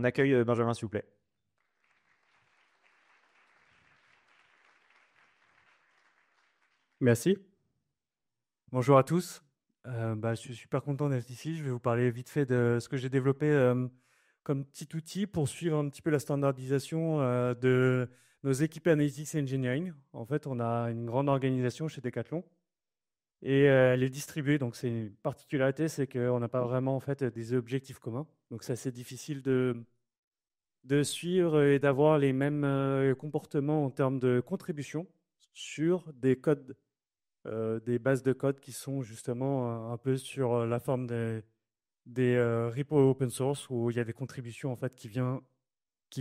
accueille Benjamin, s'il vous plaît. Merci. Bonjour à tous. Je suis super content d'être ici. Je vais vous parler vite fait de ce que j'ai développé comme petit outil pour suivre un petit peu la standardisation de nos équipes Analytics Engineering. En fait, on a une grande organisation chez Decathlon et elle est distribuée. Donc, c'est une particularité, c'est qu'on n'a pas vraiment en fait des objectifs communs. Donc, c'est assez difficile de suivre et d'avoir les mêmes comportements en termes de contribution sur des codes des bases de code qui sont justement un peu sur la forme des repos open source où il y a des contributions en fait qui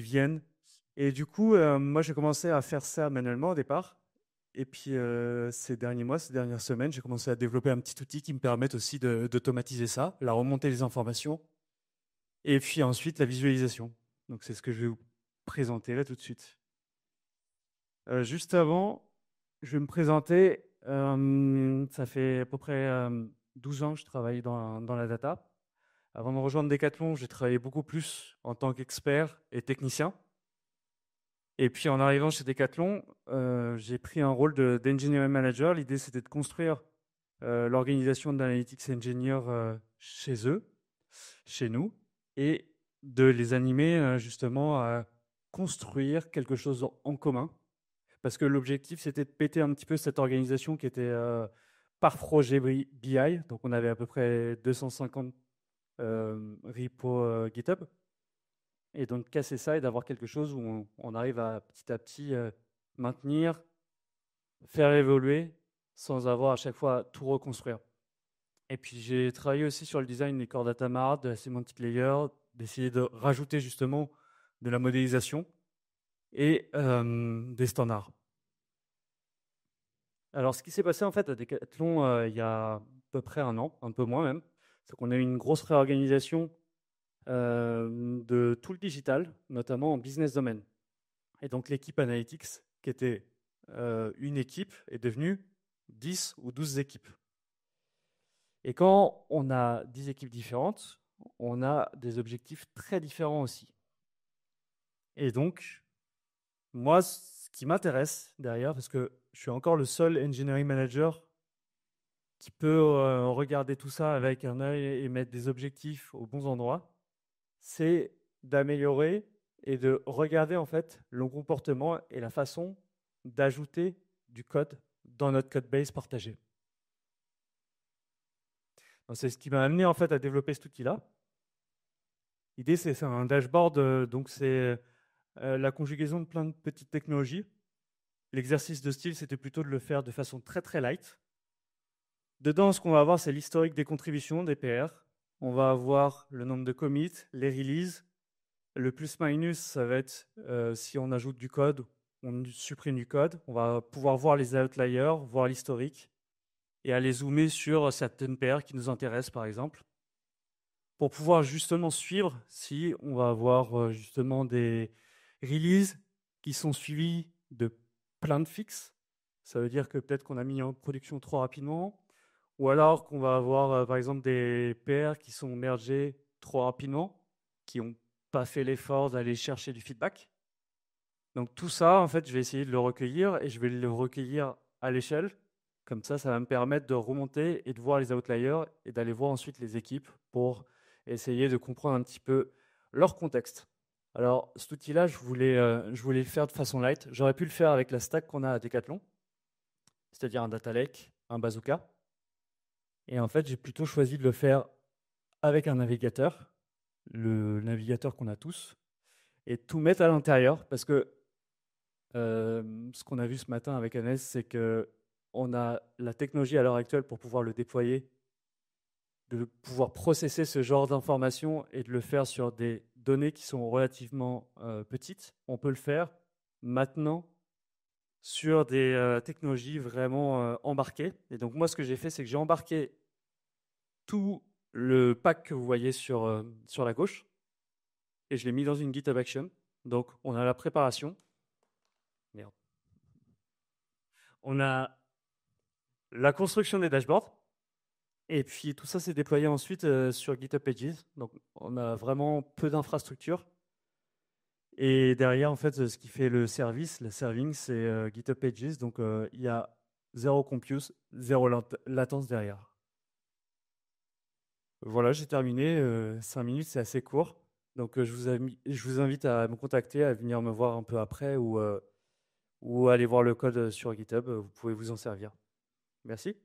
viennent. Et du coup, moi j'ai commencé à faire ça manuellement au départ. Et puis ces derniers mois, ces dernières semaines, j'ai commencé à développer un petit outil qui me permet aussi d'automatiser ça, la remontée des informations et puis ensuite la visualisation. Donc c'est ce que je vais vous présenter là tout de suite. Juste avant, je vais me présenter. Ça fait à peu près 12 ans que je travaille dans la data. Avant de rejoindre Decathlon, j'ai travaillé beaucoup plus en tant qu'expert et technicien. Et puis en arrivant chez Decathlon, j'ai pris un rôle d'engineering manager. L'idée, c'était de construire l'organisation d'analytics engineer chez eux, chez nous, et de les animer justement à construire quelque chose en commun parce que l'objectif, c'était de péter un petit peu cette organisation qui était par projet BI. Donc, on avait à peu près 250 repos GitHub. Et donc, casser ça et d'avoir quelque chose où on arrive à petit maintenir, faire évoluer, sans avoir à chaque fois à tout reconstruire. Et puis, j'ai travaillé aussi sur le design des core data mart, de la semantic layer, d'essayer de rajouter justement de la modélisation et des standards. Alors, ce qui s'est passé en fait à Decathlon il y a à peu près un an, un peu moins même, c'est qu'on a eu une grosse réorganisation de tout le digital, notamment en business domaine. Et donc, l'équipe Analytics, qui était une équipe, est devenue 10 ou 12 équipes. Et quand on a 10 équipes différentes, on a des objectifs très différents aussi. Et donc, moi, ce qui m'intéresse derrière, parce que je suis encore le seul engineering manager qui peut regarder tout ça avec un œil et mettre des objectifs aux bons endroits, c'est d'améliorer et de regarder en fait le comportement et la façon d'ajouter du code dans notre code base partagé. C'est ce qui m'a amené en fait à développer cet outil-là. L'idée, c'est un dashboard, donc c'est la conjugaison de plein de petites technologies. L'exercice de style, c'était plutôt de le faire de façon très très light. Dedans, ce qu'on va avoir, c'est l'historique des contributions des PR. On va avoir le nombre de commits, les releases. Le plus-minus, ça va être si on ajoute du code, on supprime du code. On va pouvoir voir les outliers, voir l'historique et aller zoomer sur certaines PR qui nous intéressent, par exemple, pour pouvoir justement suivre si on va avoir justement des releases qui sont suivies de plein de fixes. Ça veut dire que peut-être qu'on a mis en production trop rapidement, ou alors qu'on va avoir, par exemple, des PR qui sont mergés trop rapidement, qui n'ont pas fait l'effort d'aller chercher du feedback. Donc tout ça, en fait, je vais essayer de le recueillir et je vais le recueillir à l'échelle. Comme ça va me permettre de remonter et de voir les outliers et d'aller voir ensuite les équipes pour essayer de comprendre un petit peu leur contexte. Alors, cet outil-là, je voulais le faire de façon light. J'aurais pu le faire avec la stack qu'on a à Decathlon, c'est-à-dire un data lake, un bazooka. Et en fait, j'ai plutôt choisi de le faire avec un navigateur, le navigateur qu'on a tous, et tout mettre à l'intérieur, parce que ce qu'on a vu ce matin avec Anes, c'est qu'on a la technologie à l'heure actuelle pour pouvoir le déployer, de pouvoir processer ce genre d'informations et de le faire sur des données qui sont relativement petites. On peut le faire maintenant sur des technologies vraiment embarquées. Et donc moi, ce que j'ai fait, c'est que j'ai embarqué tout le pack que vous voyez sur la gauche et je l'ai mis dans une GitHub Action. Donc, on a la préparation. Merde. On a la construction des dashboards. Et puis, tout ça s'est déployé ensuite sur GitHub Pages. Donc, on a vraiment peu d'infrastructures. Et derrière, en fait, ce qui fait le service, le serving, c'est GitHub Pages. Donc, il y a zéro compute, zéro latence derrière. Voilà, j'ai terminé. 5 minutes, c'est assez court. Donc, je vous invite à me contacter, à venir me voir un peu après ou aller voir le code sur GitHub. Vous pouvez vous en servir. Merci.